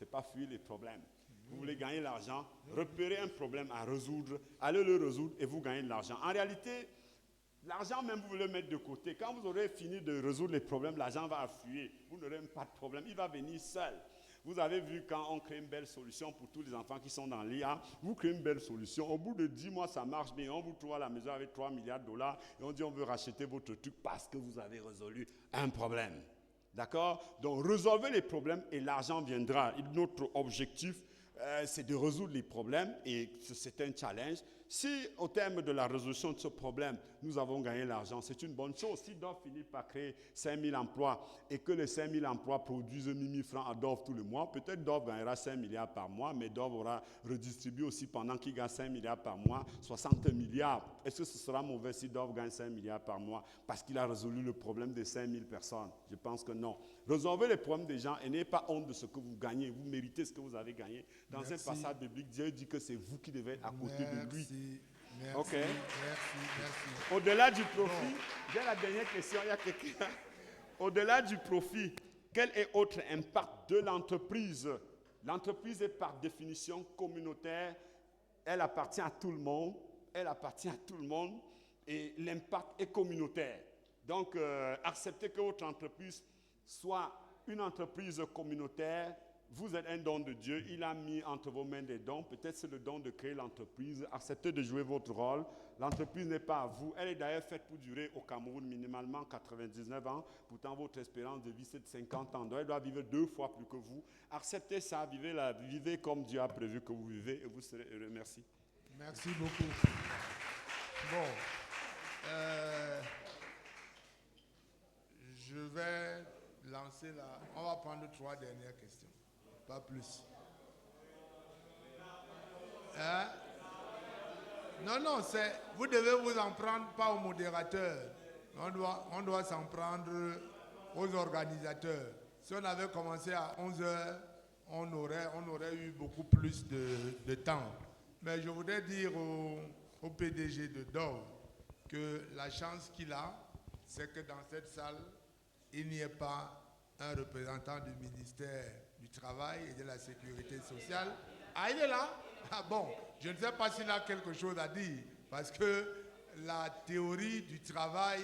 c'est pas fuir les problèmes. Vous voulez gagner l'argent, repérez un problème à résoudre, allez le résoudre et vous gagnez de l'argent. En réalité, l'argent même, vous voulez le mettre de côté. Quand vous aurez fini de résoudre les problèmes, l'argent va fuir. Vous n'aurez même pas de problème, il va venir seul. Vous avez vu quand on crée une belle solution pour tous les enfants qui sont dans l'IA, vous créez une belle solution. Au bout de 10 mois, ça marche bien. On vous trouve à la maison avec 3 milliards de dollars et on dit on veut racheter votre truc parce que vous avez résolu un problème. D'accord? Donc, résolvez les problèmes et l'argent viendra. Notre objectif, c'est de résoudre les problèmes et c'est un challenge. Si au terme de la résolution de ce problème, nous avons gagné l'argent, c'est une bonne chose. Si Dove finit par créer 5 000 emplois et que les 5 000 emplois produisent 1 000 francs à Dove tous les mois, peut-être Dove gagnera 5 milliards par mois, mais Dove aura redistribué aussi pendant qu'il gagne 5 milliards par mois, 60 milliards. Est-ce que ce sera mauvais si Dove gagne 5 milliards par mois parce qu'il a résolu le problème des 5 000 personnes? Je pense que non. Résolvez les problèmes des gens et n'ayez pas honte de ce que vous gagnez. Vous méritez ce que vous avez gagné. Dans un passage biblique, Dieu dit que c'est vous qui devez être à côté de lui. Merci, Ok. merci. Au-delà du profit, j'ai la dernière question. Il y a quelqu'un. Au-delà du profit, quel est autre impact de l'entreprise? L'entreprise est par définition communautaire. Elle appartient à tout le monde. Et l'impact est communautaire. Donc, acceptez que votre entreprise soit une entreprise communautaire. Vous êtes un don de Dieu. Il a mis entre vos mains des dons. Peut-être c'est le don de créer l'entreprise. Acceptez de jouer votre rôle. L'entreprise n'est pas à vous. Elle est d'ailleurs faite pour durer au Cameroun minimalement 99 ans. Pourtant, votre espérance de vie, c'est de 50 ans. Donc, elle doit vivre 2 fois plus que vous. Acceptez ça. Vivez comme Dieu a prévu que vous vivez et vous serez heureux. Merci. Merci beaucoup. Bon. Je vais lancer la... On va prendre 3 dernières questions. Pas plus. Hein? Non, vous devez vous en prendre pas au modérateur. On doit s'en prendre aux organisateurs. Si on avait commencé à 11h, on aurait eu beaucoup plus de temps. Mais je voudrais dire au PDG de Dove que la chance qu'il a, c'est que dans cette salle, il n'y ait pas un représentant du ministère du Travail et de la Sécurité sociale. Ah, il est là? Ah bon, je ne sais pas s'il a quelque chose à dire, parce que la théorie du travail,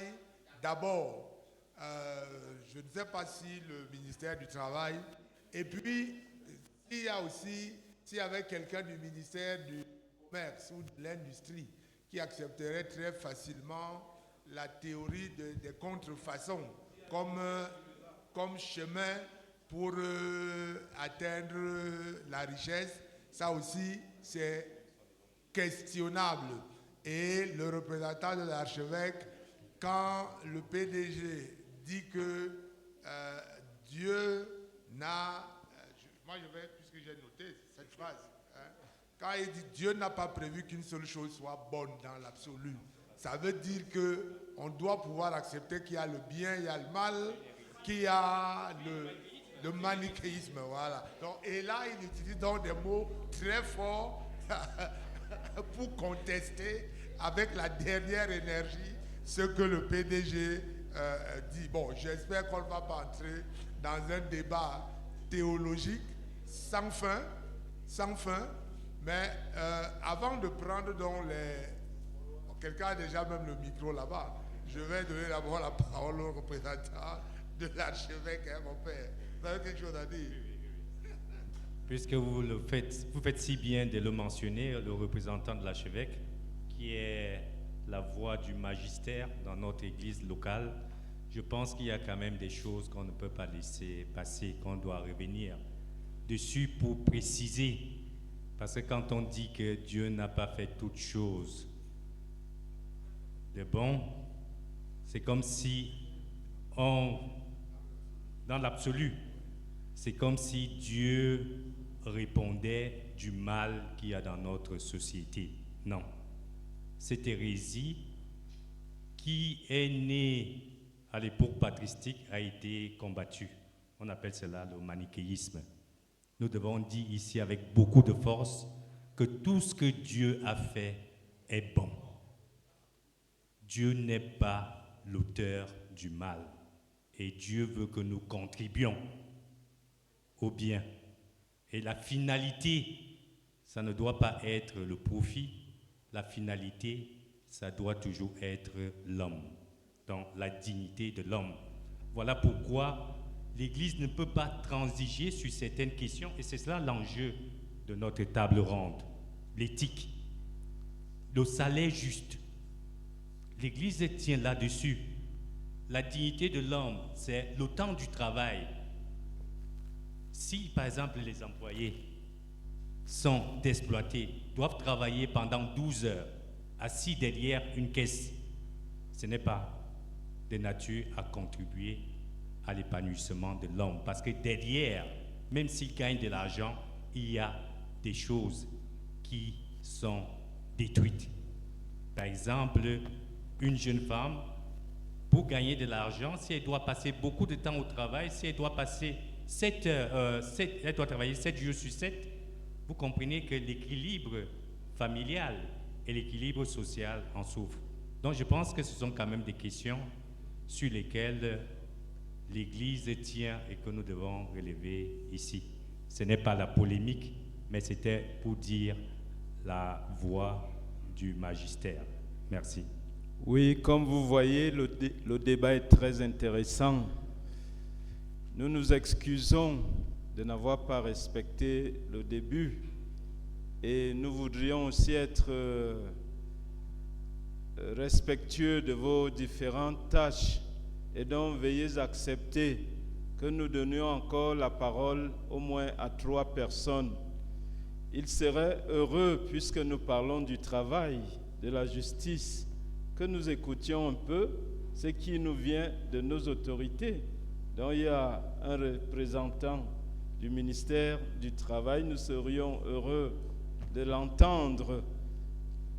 d'abord, je ne sais pas si le ministère du Travail, et puis, s'il y avait quelqu'un du ministère du Commerce ou de l'Industrie qui accepterait très facilement la théorie des contrefaçons comme chemin pour atteindre la richesse, ça aussi c'est questionnable. Et le représentant de l'archevêque, quand le PDG dit que Dieu n'a... moi je vais, puisque j'ai noté cette phrase, quand il dit Dieu n'a pas prévu qu'une seule chose soit bonne dans l'absolu, ça veut dire qu'on doit pouvoir accepter qu'il y a le bien, il y a le mal, qu'il y a le manichéisme, voilà. Donc, et là, il utilise donc des mots très forts pour contester avec la dernière énergie ce que le PDG dit. Bon, j'espère qu'on ne va pas entrer dans un débat théologique sans fin, mais avant de prendre donc quelqu'un a déjà même le micro là-bas. Je vais donner d'abord la parole au représentant de l'archevêque, mon père. Vous avez quelque chose à dire? Puisque vous faites si bien de le mentionner, le représentant de l'archevêque, qui est la voix du magistère dans notre église locale, je pense qu'il y a quand même des choses qu'on ne peut pas laisser passer, qu'on doit revenir dessus pour préciser. Parce que quand on dit que Dieu n'a pas fait toutes choses de bon, c'est comme si dans l'absolu, c'est comme si Dieu répondait du mal qu'il y a dans notre société. Non. Cette hérésie qui est née à l'époque patristique a été combattue. On appelle cela le manichéisme. Nous devons dire ici avec beaucoup de force que tout ce que Dieu a fait est bon. Dieu n'est pas l'auteur du mal et Dieu veut que nous contribuions au bien. Et la finalité, ça ne doit pas être le profit. La finalité, ça doit toujours être l'homme, dans la dignité de l'homme. Voilà pourquoi l'Église ne peut pas transiger sur certaines questions, et c'est cela l'enjeu de notre table ronde, l'éthique, le salaire juste. L'Église tient là-dessus. La dignité de l'homme, c'est le temps du travail. Si, par exemple, les employés sont exploités, doivent travailler pendant 12 heures, assis derrière une caisse, ce n'est pas de nature à contribuer à l'épanouissement de l'homme. Parce que derrière, même s'il gagne de l'argent, il y a des choses qui sont détruites. Par exemple, une jeune femme, pour gagner de l'argent, si elle doit passer beaucoup de temps au travail, si elle doit passer elle doit travailler 7 jours sur 7, vous comprenez que l'équilibre familial et l'équilibre social en souffrent. Donc je pense que ce sont quand même des questions sur lesquelles l'Église tient et que nous devons relever ici. Ce n'est pas la polémique, mais c'était pour dire la voix du magistère. Merci. Oui, comme vous voyez, le débat est très intéressant. Nous nous excusons de n'avoir pas respecté le début et nous voudrions aussi être respectueux de vos différentes tâches et donc veuillez accepter que nous donnions encore la parole au moins à 3 personnes. Il serait heureux, puisque nous parlons du travail, de la justice, que nous écoutions un peu ce qui nous vient de nos autorités. Donc il y a un représentant du ministère du Travail, nous serions heureux de l'entendre,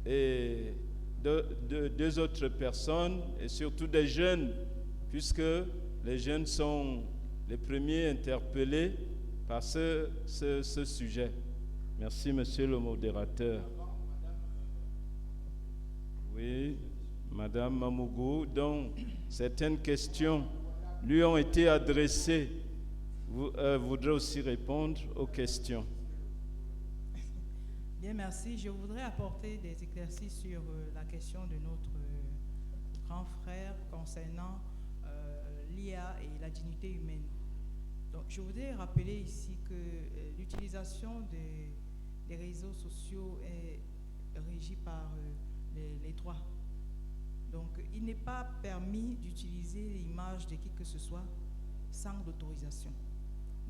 et de 2 autres personnes, et surtout des jeunes, puisque les jeunes sont les premiers interpellés par ce sujet. Merci, monsieur le modérateur. Oui, Madame Mamougou, donc certaines questions lui ont été adressées. Vous voudrez aussi répondre aux questions. Bien, merci. Je voudrais apporter des éclaircies sur la question de notre grand frère concernant l'IA et la dignité humaine. Donc, je voudrais rappeler ici que l'utilisation des réseaux sociaux est régie par les droits. Donc, il n'est pas permis d'utiliser l'image de qui que ce soit sans l'autorisation.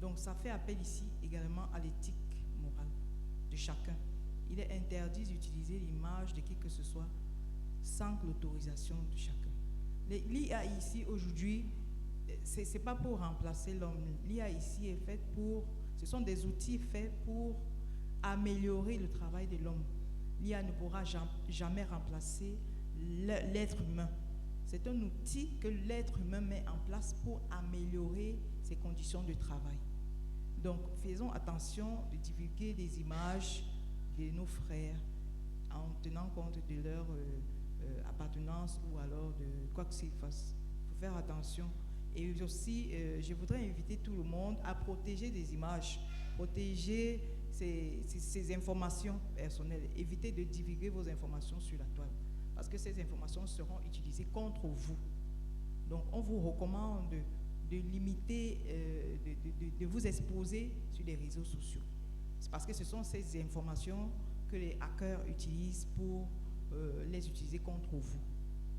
Donc, ça fait appel ici également à l'éthique morale de chacun. Il est interdit d'utiliser l'image de qui que ce soit sans l'autorisation de chacun. L'IA ici aujourd'hui, ce n'est pas pour remplacer l'homme. L'IA ici est faite ce sont des outils faits pour améliorer le travail de l'homme. L'IA ne pourra jamais remplacer l'être humain. C'est un outil que l'être humain met en place pour améliorer ses conditions de travail. Donc, faisons attention de divulguer des images de nos frères en tenant compte de leur appartenance ou alors de quoi que ce soit. Il faut faire attention. Et aussi, je voudrais inviter tout le monde à protéger des images, protéger ces informations personnelles. Évitez de divulguer vos informations sur la toile, parce que ces informations seront utilisées contre vous. Donc, on vous recommande de limiter, de vous exposer sur les réseaux sociaux. C'est parce que ce sont ces informations que les hackers utilisent pour les utiliser contre vous.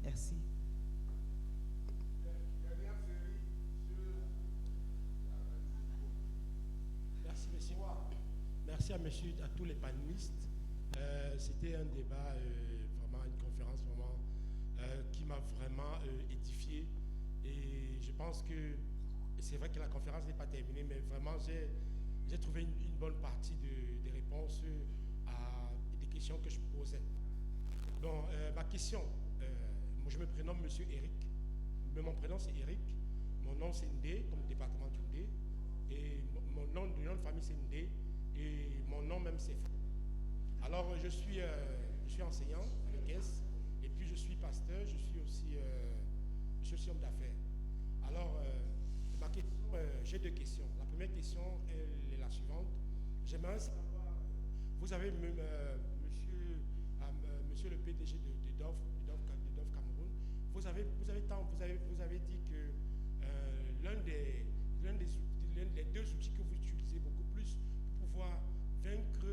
Merci. Merci, monsieur. Merci à tous les panélistes. C'était un débat, vraiment une conférence vraiment, qui m'a vraiment édifié. Et je pense que c'est vrai que la conférence n'est pas terminée, mais vraiment j'ai trouvé une bonne partie des réponses à des questions que je posais. Donc, ma question, moi je me prénomme monsieur Eric, mais mon prénom c'est Eric, mon nom c'est Ndé, comme département du Ndé, et mon nom de famille c'est Ndé, et mon nom même c'est Fou. Alors, je suis enseignant à l'EQUES, et puis je suis pasteur, je suis aussi homme d'affaires. Alors, ma question, j'ai 2 questions. La première question est la suivante. j'aimerais savoir, vous avez même, monsieur le PDG de DOF Cameroun, vous avez dit que les deux outils que vous utilisez beaucoup plus pour pouvoir vaincre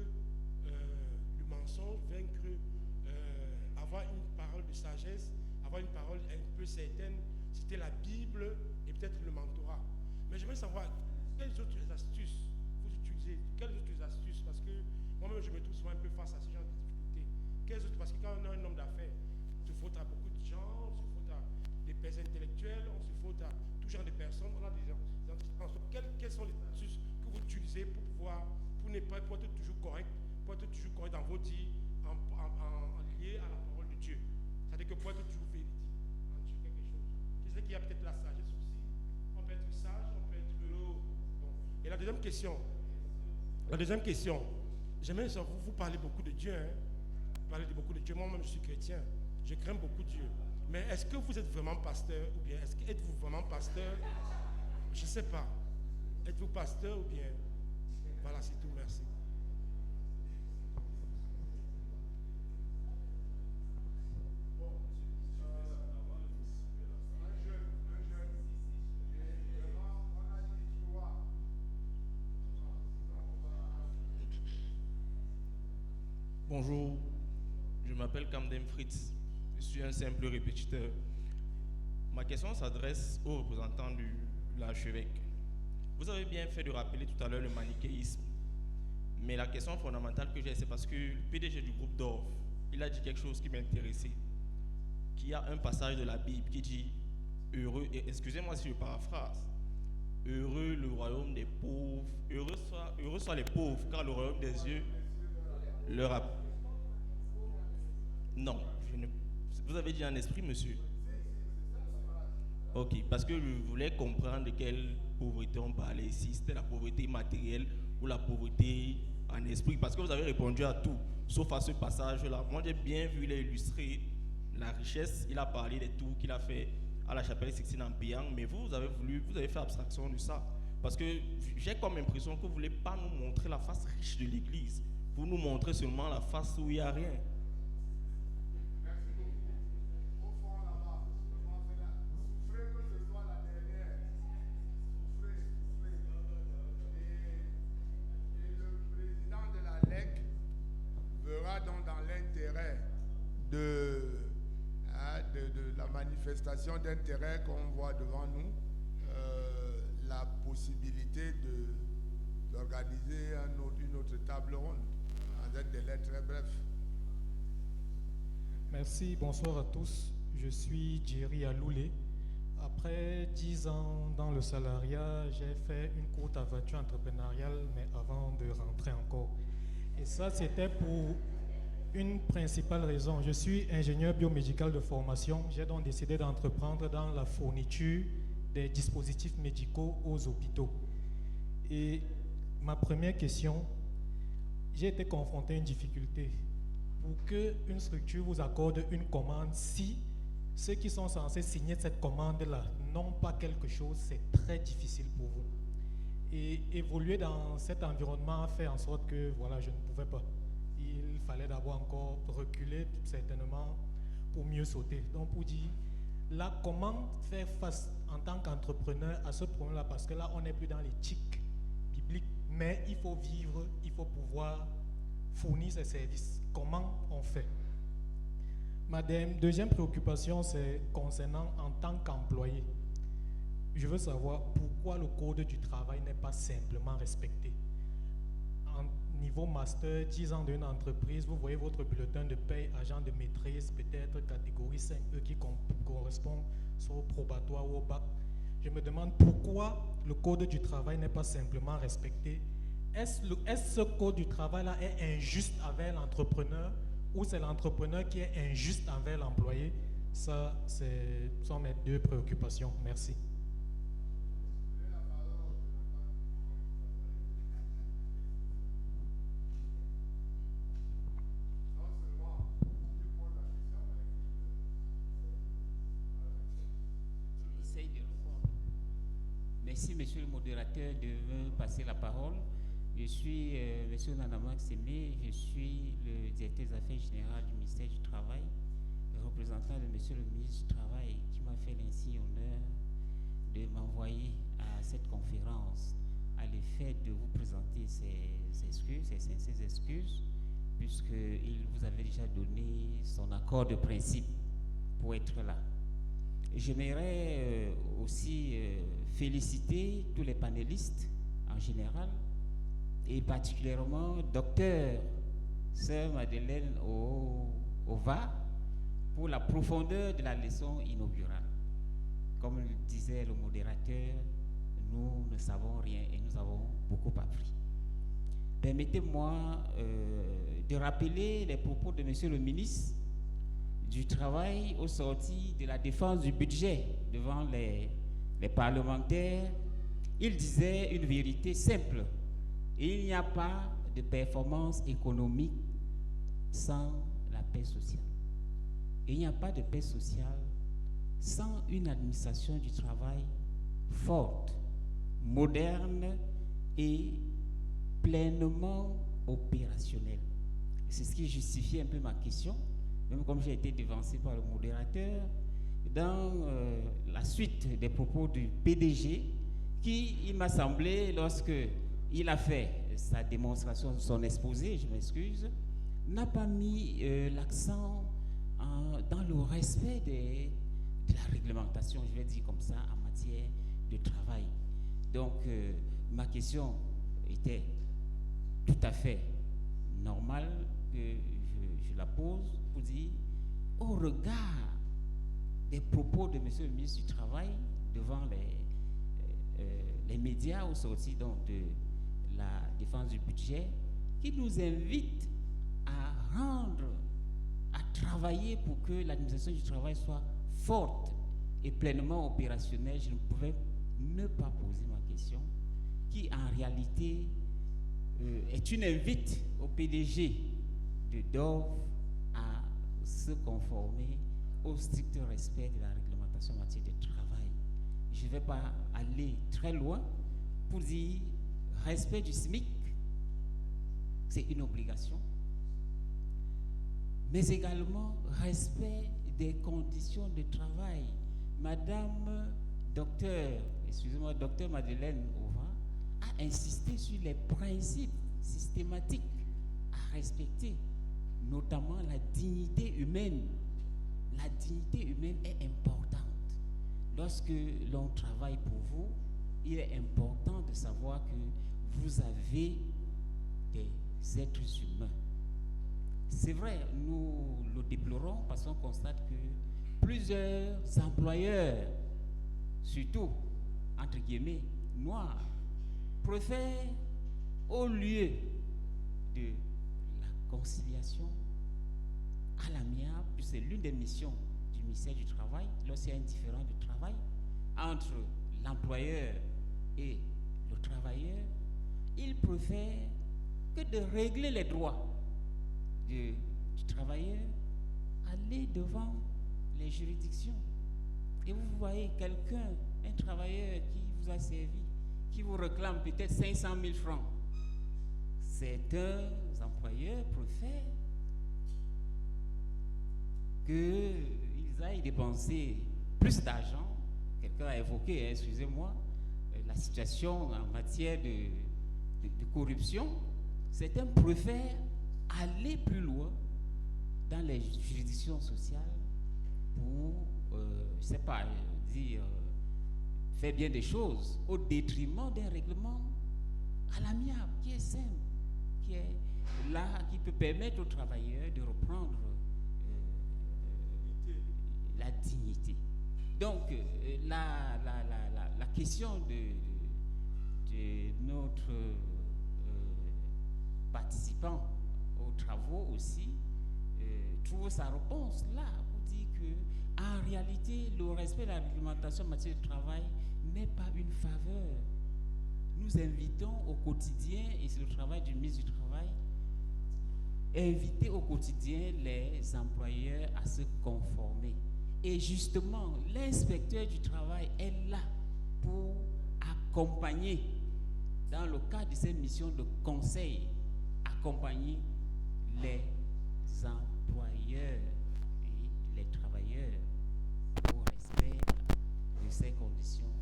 le mensonge, avoir une parole de sagesse, avoir une parole un peu certaine, c'était la Bible et peut-être le mentorat. Mais j'aimerais savoir quelles autres astuces vous utilisez, parce que moi-même je me trouve souvent un peu face à ce genre de difficultés. Parce que quand on a un homme d'affaires, il se faut à beaucoup de gens, il se faut à des personnes intellectuelles, on se faut à tout genre de personnes, on a des quelles sont les astuces que vous utilisez pour être toujours correct, dans vos dits, lié à la parole de Dieu. C'est-à-dire que pour être toujours véridique en Dieu quelque chose. Je sais qu'il y a peut-être la sagesse aussi. On peut être sage, on peut être heureux. Et la deuxième question, j'aimerais savoir, vous parlez beaucoup de Dieu, hein? Vous parlez beaucoup de Dieu. Moi-même, je suis chrétien. Je crains beaucoup Dieu. Mais est-ce que vous êtes vraiment pasteur ou bien êtes-vous vraiment pasteur? Je ne sais pas. Êtes-vous pasteur ou bien? Voilà, c'est tout. Merci. Bonjour, je m'appelle Kamdem Fritz, je suis un simple répétiteur. Ma question s'adresse au représentant de l'archevêque. Vous avez bien fait de rappeler tout à l'heure le manichéisme, mais la question fondamentale que j'ai, c'est parce que le PDG du groupe DOF, il a dit quelque chose qui m'intéressait, qu'il y a un passage de la Bible qui dit « Heureux », et excusez-moi si je paraphrase, « Heureux le royaume des pauvres, heureux soient les pauvres, car le royaume des cieux leur a... » Non, vous avez dit en esprit, monsieur? Ok, parce que je voulais comprendre de quelle pauvreté on parlait ici. C'était la pauvreté matérielle ou la pauvreté en esprit? Parce que vous avez répondu à tout, sauf à ce passage-là. Moi, j'ai bien vu, il a illustré la richesse. Il a parlé des tours qu'il a fait à la chapelle Sixtine en payant. Mais vous avez fait abstraction de ça. Parce que j'ai comme impression que vous ne voulez pas nous montrer la face riche de l'Église. Vous nous montrez seulement la face où il n'y a rien. De la manifestation d'intérêt qu'on voit devant nous, la possibilité d'organiser une autre table ronde avec des délai très brefs. Merci, bonsoir à tous. Je suis Jerry Aloulé. Après 10 ans dans le salariat, j'ai fait une courte aventure entrepreneuriale, mais avant de rentrer encore. Et ça, c'était pour une principale raison. Je suis ingénieur biomédical de formation. J'ai donc décidé d'entreprendre dans la fourniture des dispositifs médicaux aux hôpitaux. Et ma première question, j'ai été confronté à une difficulté. Pour qu'une structure vous accorde une commande, si ceux qui sont censés signer cette commande-là n'ont pas quelque chose, c'est très difficile pour vous. Et évoluer dans cet environnement a fait en sorte que voilà, je ne pouvais pas. Il fallait d'abord encore reculer certainement pour mieux sauter. Donc pour dire, là, comment faire face en tant qu'entrepreneur à ce problème-là? Parce que là, on n'est plus dans l'éthique biblique, mais il faut vivre, il faut pouvoir fournir ces services. Comment on fait? Ma deuxième préoccupation, c'est concernant en tant qu'employé. Je veux savoir pourquoi le code du travail n'est pas simplement respecté. Niveau master, 10 ans d'une entreprise, vous voyez votre bulletin de paie, agent de maîtrise, peut-être catégorie 5E qui correspond soit au probatoire ou au bac. Je me demande pourquoi le code du travail n'est pas simplement respecté. Est-ce ce code du travail-là est injuste avec l'entrepreneur ou c'est l'entrepreneur qui est injuste envers l'employé? Ça, ce sont mes deux préoccupations. Merci. Merci, monsieur le modérateur, de me passer la parole. Je suis M. Nanamax Aimé, je suis le directeur des affaires générales du ministère du Travail, le représentant de M. le ministre du Travail qui m'a fait l'insigne honneur de m'envoyer à cette conférence à l'effet de vous présenter ses excuses, ses sincères excuses, puisqu'il vous avait déjà donné son accord de principe pour être là. J'aimerais aussi féliciter tous les panélistes en général, et particulièrement Docteur Sœur Madeleine Ova pour la profondeur de la leçon inaugurale. Comme le disait le modérateur, nous ne savons rien et nous avons beaucoup appris. Permettez-moi de rappeler les propos de Monsieur le ministre du Travail au sorti de la défense du budget devant les parlementaires. Il disait une vérité simple: il n'y a pas de performance économique sans la paix sociale. Il n'y a pas de paix sociale sans une administration du travail forte, moderne et pleinement opérationnelle. C'est ce qui justifie un peu ma question, même comme j'ai été devancé par le modérateur, dans la suite des propos du PDG, qui, il m'a semblé, lorsque il a fait sa démonstration, son exposé, je m'excuse, n'a pas mis l'accent dans le respect de la réglementation, je vais dire comme ça, en matière de travail. Donc, ma question était tout à fait normale que je la pose pour dire, au regard des propos de M. le ministre du Travail devant les médias au sorti donc de la défense du budget, qui nous invite à travailler pour que l'administration du travail soit forte et pleinement opérationnelle, je ne pouvais ne pas poser ma question, qui en réalité est une invite au PDG de DOV à se conformer au strict respect de la réglementation en matière de travail. Je ne vais pas aller très loin pour dire respect du SMIC, c'est une obligation, mais également respect des conditions de travail. Madame docteur Madeleine Ova a insisté sur les principes systématiques à respecter, notamment la dignité humaine. La dignité humaine est importante. Lorsque l'on travaille pour vous, il est important de savoir que vous avez des êtres humains. C'est vrai, nous le déplorons parce qu'on constate que plusieurs employeurs, surtout, entre guillemets, noirs, préfèrent, au lieu de la conciliation à l'amiable, puisque c'est l'une des missions du ministère du Travail, lorsqu'il y a un différend de travail entre l'employeur et le travailleur, ils préfèrent que de régler les droits du travailleur, aller devant les juridictions. Et vous voyez quelqu'un, un travailleur qui vous a servi, qui vous réclame peut-être 500 000 francs. Certains employeurs préfèrent qu'ils aillent dépenser plus d'argent. Quelqu'un a évoqué, excusez-moi, la situation en matière de corruption. Certains préfèrent aller plus loin dans les juridictions sociales pour, je ne sais pas, dire, faire bien des choses au détriment d'un règlement à l'amiable, qui est simple, qui est là, qui peut permettre aux travailleurs de reprendre la dignité. Donc, la question de notre participant aux travaux aussi trouve sa réponse là pour dire que en réalité le respect de la réglementation en matière de travail n'est pas une faveur. Nous invitons au quotidien, et c'est le travail du ministre du Travail, inviter au quotidien les employeurs à se conformer. Et justement, l'inspecteur du travail est là pour accompagner dans le cadre de ces missions de conseil, accompagner les employeurs et les travailleurs au respect de ces conditions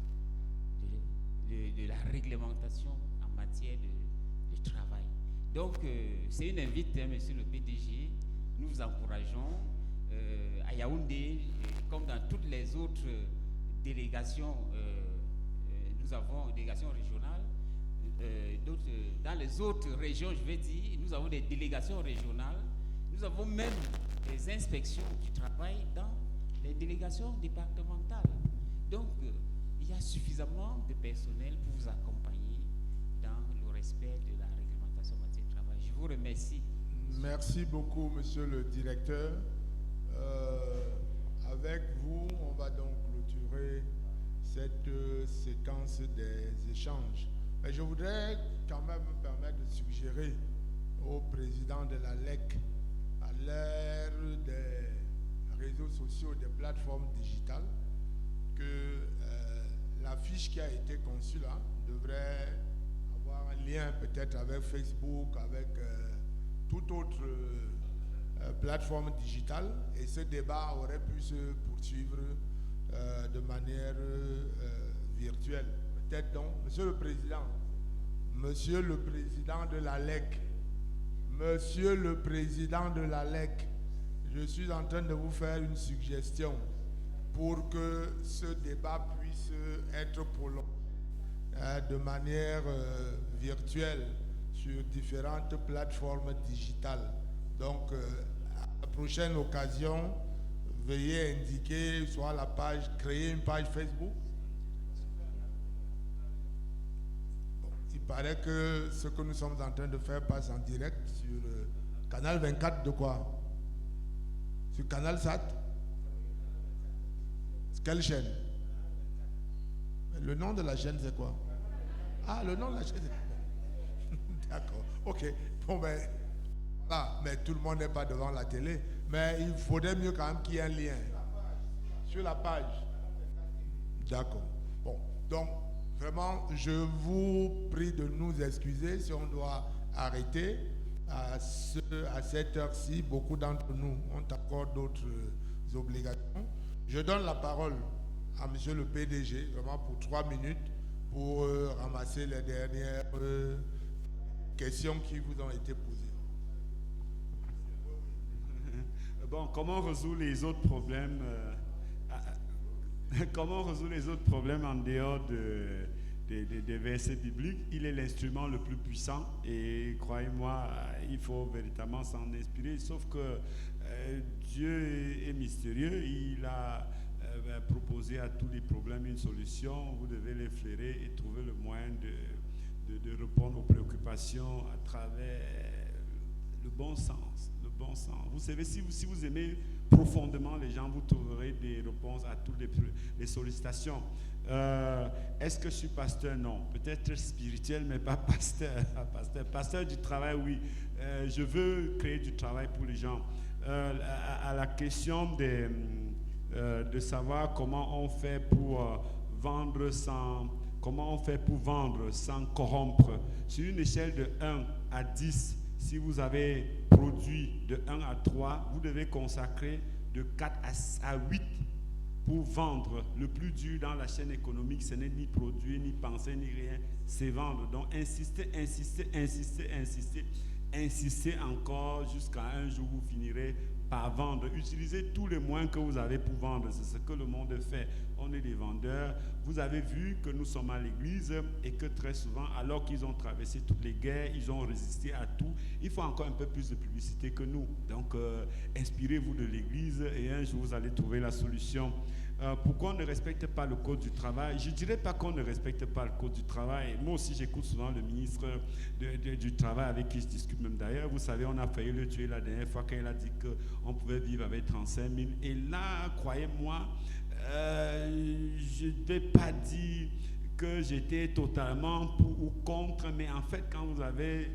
de la réglementation en matière de travail. Donc, c'est une invite, hein, monsieur le PDG. Nous vous encourageons à Yaoundé, comme dans toutes les autres délégations, nous avons une délégation régionale. Dans les autres régions, je vais dire, nous avons des délégations régionales. Nous avons même des inspections du travail dans les délégations départementales. Donc, il y a suffisamment de personnel pour vous accompagner dans le respect de la réglementation en matière de travail. Je vous remercie. Merci beaucoup, monsieur le directeur. Avec vous, on va donc clôturer cette séquence des échanges. Mais je voudrais quand même me permettre de suggérer au président de la LEC, à l'ère des réseaux sociaux, des plateformes digitales, que la fiche qui a été conçue là devrait avoir un lien peut-être avec Facebook, avec toute autre plateforme digitale, et ce débat aurait pu se poursuivre de manière virtuelle. Peut-être donc, monsieur le président de la LEC, monsieur le président de la LEC, je suis en train de vous faire une suggestion pour que ce débat puisse être prolongé de manière virtuelle sur différentes plateformes digitales. Donc, à la prochaine occasion, veuillez indiquer soit la page, créer une page Facebook. Bon, il paraît que ce que nous sommes en train de faire passe en direct sur Canal 24 de quoi? Sur Canal Sat? Quelle chaîne? Le nom de la chaîne, c'est quoi? Ah, le nom de la chaîne, c'est... D'accord, ok. Bon, ben, voilà, mais tout le monde n'est pas devant la télé. Mais il faudrait mieux quand même qu'il y ait un lien. Sur la page. D'accord. Bon, donc, vraiment, je vous prie de nous excuser si on doit arrêter à cette heure-ci. Beaucoup d'entre nous ont encore d'autres obligations. Je donne la parole à monsieur le PDG, vraiment pour 3 minutes, pour ramasser les dernières questions qui vous ont été posées. Bon, comment résoudre les autres problèmes comment résoudre les autres problèmes en dehors des versets bibliques? Il est l'instrument le plus puissant et croyez-moi, il faut véritablement s'en inspirer, sauf que Dieu est mystérieux, il a proposé à tous les problèmes une solution. Vous devez l'effleurer et trouver le moyen de répondre aux préoccupations à travers le bon sens. Le bon sens. Vous savez, si vous aimez profondément les gens, vous trouverez des réponses à toutes les sollicitations. Est-ce que je suis pasteur? Non. Peut-être spirituel, mais pas pasteur. Pasteur du travail, oui. Je veux créer du travail pour les gens. À la question de savoir comment on fait pour vendre sans corrompre. Sur une échelle de 1 à 10, si vous avez produit de 1 à 3, vous devez consacrer de 4 à 8 pour vendre. Le plus dur dans la chaîne économique, ce n'est ni produire, ni penser, ni rien, c'est vendre. Donc insistez encore jusqu'à un jour où vous finirez par vendre. Utilisez tous les moyens que vous avez pour vendre. C'est ce que le monde fait. On est des vendeurs. Vous avez vu que nous sommes à l'église et que très souvent, alors qu'ils ont traversé toutes les guerres, ils ont résisté à tout. Il faut encore un peu plus de publicité que nous. Donc, inspirez-vous de l'église et un jour, vous allez trouver la solution. Pourquoi on ne respecte pas le code du travail? Je ne dirais pas qu'on ne respecte pas le code du travail. Moi aussi, j'écoute souvent le ministre du Travail avec qui je discute même d'ailleurs. Vous savez, on a failli le tuer la dernière fois quand il a dit qu'on pouvait vivre avec 35 000. Et là, croyez-moi, je ne vais pas dire que j'étais totalement pour ou contre, mais en fait, quand vous avez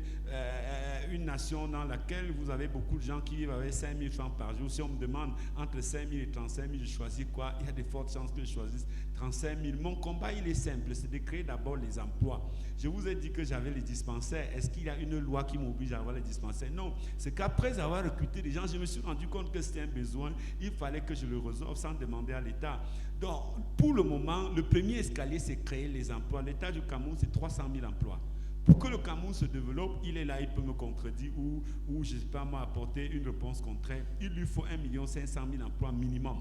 une nation dans laquelle vous avez beaucoup de gens qui vivent avec 5 000 francs par jour. Si on me demande entre 5 000 et 35 000, je choisis quoi? Il y a de fortes chances que je choisisse 35 000. Mon combat, il est simple, c'est de créer d'abord les emplois. Je vous ai dit que j'avais les dispensaires. Est-ce qu'il y a une loi qui m'oblige à avoir les dispensaires? Non. C'est qu'après avoir recruté des gens, je me suis rendu compte que c'était un besoin. Il fallait que je le résolve sans demander à l'État. Donc, pour le moment, le premier escalier, c'est créer les emplois. L'État du Cameroun, c'est 300 000 emplois. Pour que le Cameroun se développe, il est là, il peut me contredire ou je ne sais pas moi, apporter une réponse contraire. Il lui faut 1 500 000 emplois minimum.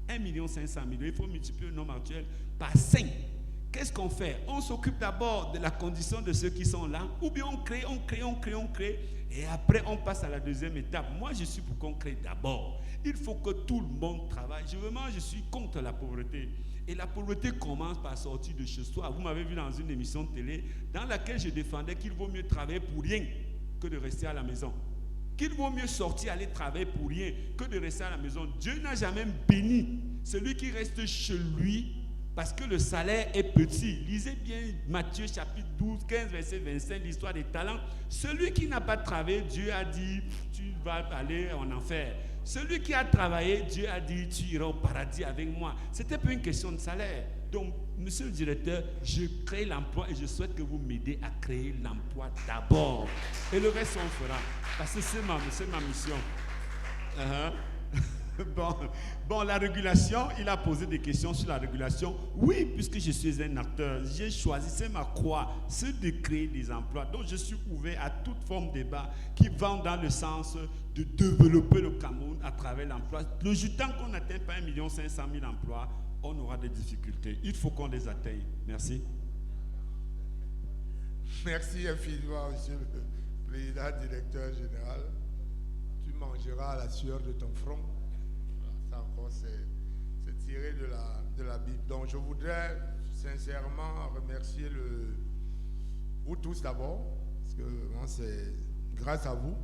1 500 000. Il faut multiplier le nombre actuel par 5. Qu'est-ce qu'on fait? On s'occupe d'abord de la condition de ceux qui sont là, ou bien on crée, et après on passe à la deuxième étape. Moi, je suis pour qu'on crée d'abord. Il faut que tout le monde travaille. Je suis contre la pauvreté. Et la pauvreté commence par sortir de chez soi. Vous m'avez vu dans une émission de télé dans laquelle je défendais qu'il vaut mieux travailler pour rien que de rester à la maison. Qu'il vaut mieux sortir, aller travailler pour rien que de rester à la maison. Dieu n'a jamais béni celui qui reste chez lui parce que le salaire est petit. Lisez bien Matthieu chapitre 12, 15, verset 25, l'histoire des talents. Celui qui n'a pas travaillé, Dieu a dit, tu vas aller en enfer. Celui qui a travaillé, Dieu a dit, tu iras au paradis avec moi. Ce n'était pas une question de salaire. Donc, monsieur le directeur, je crée l'emploi et je souhaite que vous m'aidez à créer l'emploi d'abord. Et le reste, on fera. Parce que c'est ma mission. Bon, la régulation, il a posé des questions sur la régulation. Oui, puisque je suis un acteur, j'ai choisi, c'est ma croix, c'est de créer des emplois. Donc, je suis ouvert à toute forme de débat qui va dans le sens de développer le Cameroun à travers l'emploi. Le temps qu'on n'atteint pas 1 500 000 emplois, on aura des difficultés. Il faut qu'on les atteigne. Merci. Merci infiniment, monsieur le président, directeur général. Tu mangeras à la sueur de ton front. Ça encore, c'est tiré de la Bible. Donc, je voudrais sincèrement remercier vous tous d'abord, parce que c'est grâce à vous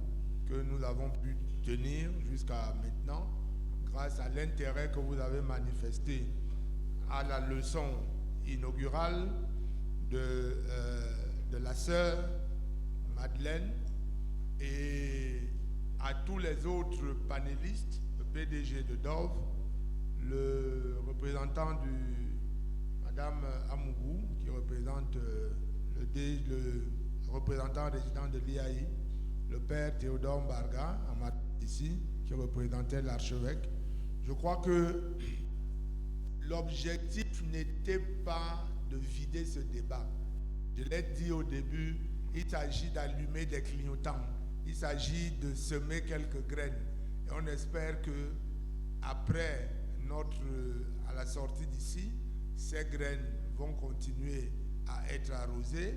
que nous avons pu tenir jusqu'à maintenant, grâce à l'intérêt que vous avez manifesté à la leçon inaugurale de la sœur Madeleine et à tous les autres panélistes, le PDG de Dove, le représentant Madame Amougou, qui représente le représentant résident de l'IAI, le père Théodore Mbarga, ici, qui représentait l'archevêque. Je crois que l'objectif n'était pas de vider ce débat. Je l'ai dit au début, il s'agit d'allumer des clignotants. Il s'agit de semer quelques graines. Et on espère que après à la sortie d'ici, ces graines vont continuer à être arrosées.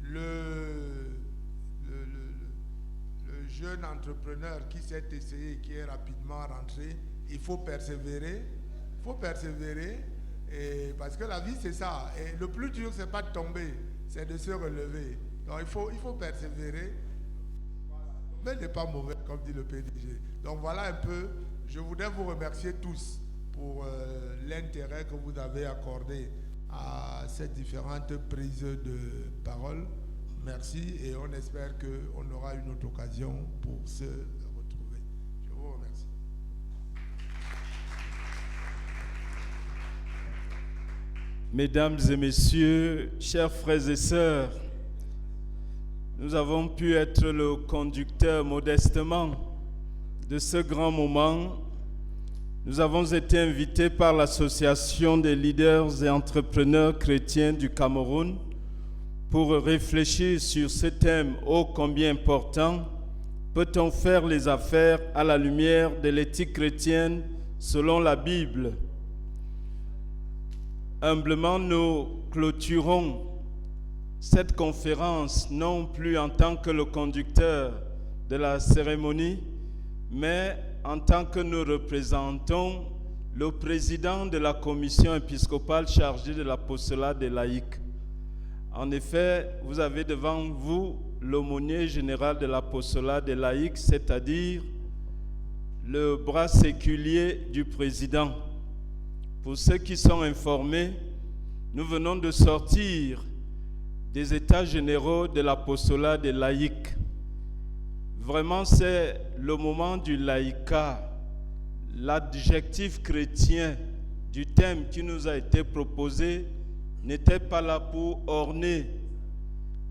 Le jeune entrepreneur qui s'est essayé, qui est rapidement rentré, il faut persévérer. Il faut persévérer. Et parce que la vie, c'est ça. Et le plus dur, ce n'est pas de tomber, c'est de se relever. Donc, il faut persévérer. Mais n'est pas mauvais, comme dit le PDG. Donc, voilà un peu. Je voudrais vous remercier tous pour l'intérêt que vous avez accordé à ces différentes prises de parole. Merci et on espère qu'on aura une autre occasion pour se retrouver. Je vous remercie. Mesdames et messieurs, chers frères et sœurs, nous avons pu être le conducteur modestement de ce grand moment. Nous avons été invités par l'Association des leaders et entrepreneurs chrétiens du Cameroun pour réfléchir sur ce thème ô combien important. Peut-on faire les affaires à la lumière de l'éthique chrétienne selon la Bible? Humblement, nous clôturons cette conférence non plus en tant que le conducteur de la cérémonie, mais en tant que nous représentons le président de la commission épiscopale chargée de l'apostolat des laïcs. En effet, vous avez devant vous l'aumônier général de l'apostolat des laïcs, c'est-à-dire le bras séculier du président. Pour ceux qui sont informés, nous venons de sortir des états généraux de l'apostolat des laïcs. Vraiment, c'est le moment du laïcat. L'adjectif chrétien du thème qui nous a été proposé n'était pas là pour orner.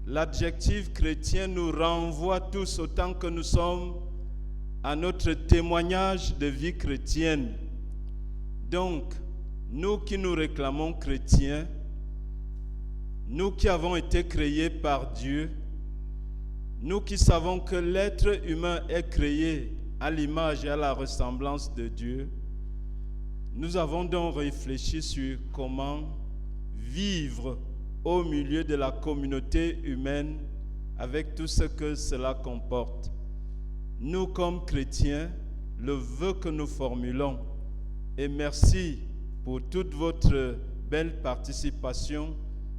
L'adjectif chrétien nous renvoie tous, autant que nous sommes, à notre témoignage de vie chrétienne. Donc, nous qui nous réclamons chrétiens, nous qui avons été créés par Dieu, nous qui savons que l'être humain est créé à l'image et à la ressemblance de Dieu, nous avons donc réfléchi sur comment vivre au milieu de la communauté humaine avec tout ce que cela comporte. Nous, comme chrétiens, le vœu que nous formulons, et merci pour toute votre belle participation,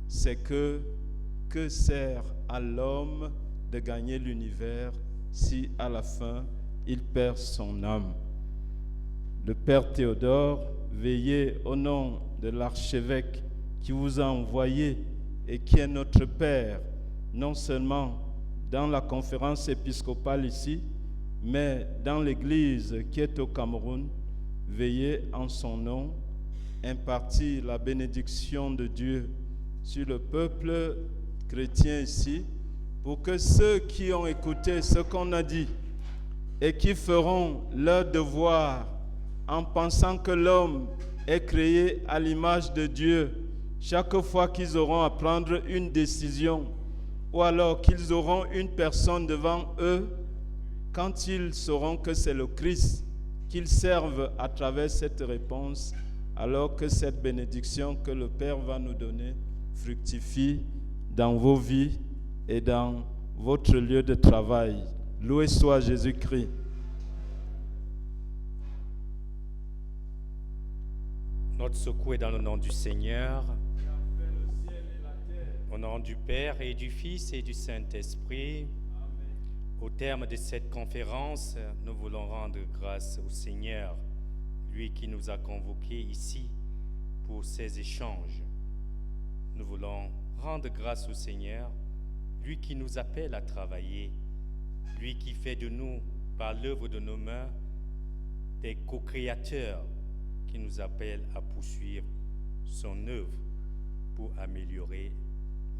c'est que sert à l'homme de gagner l'univers si à la fin il perd son âme? Le Père Théodore, veillez au nom de l'archevêque qui vous a envoyé et qui est notre Père, non seulement dans la conférence épiscopale ici, mais dans l'Église qui est au Cameroun. Veillez en son nom, impartir la bénédiction de Dieu sur le peuple chrétien ici, pour que ceux qui ont écouté ce qu'on a dit et qui feront leur devoir en pensant que l'homme est créé à l'image de Dieu, chaque fois qu'ils auront à prendre une décision ou alors qu'ils auront une personne devant eux, quand ils sauront que c'est le Christ, qu'ils servent à travers cette réponse, alors que cette bénédiction que le Père va nous donner fructifie dans vos vies et dans votre lieu de travail. Loué soit Jésus-Christ. Notre secours est dans le nom du Seigneur, au nom du Père et du Fils et du Saint-Esprit. Au terme de cette conférence, nous voulons rendre grâce au Seigneur, lui qui nous a convoqués ici pour ces échanges. Nous voulons rendre grâce au Seigneur, lui qui nous appelle à travailler, lui qui fait de nous, par l'œuvre de nos mains, des co-créateurs, qui nous appelle à poursuivre son œuvre pour améliorer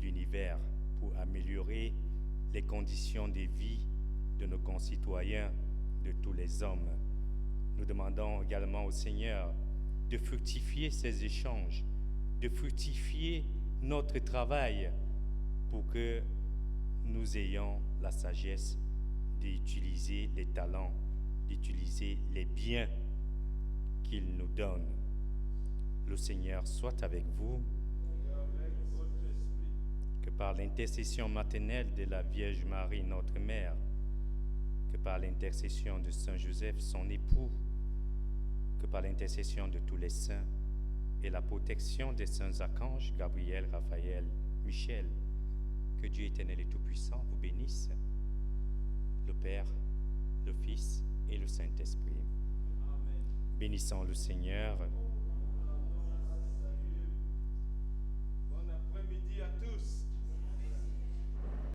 l'univers, pour améliorer les conditions de vie de nos concitoyens, de tous les hommes. Nous demandons également au Seigneur de fructifier ces échanges, de fructifier notre travail pour que nous ayons la sagesse d'utiliser les talents, d'utiliser les biens qu'il nous donne. Le Seigneur soit avec vous. Que par l'intercession maternelle de la Vierge Marie, notre Mère, que par l'intercession de Saint Joseph, son époux, que par l'intercession de tous les saints et la protection des saints archanges, Gabriel, Raphaël, Michel, que Dieu éternel et tout-puissant vous bénisse, le Père, le Fils et le Saint-Esprit. Bénissons le Seigneur.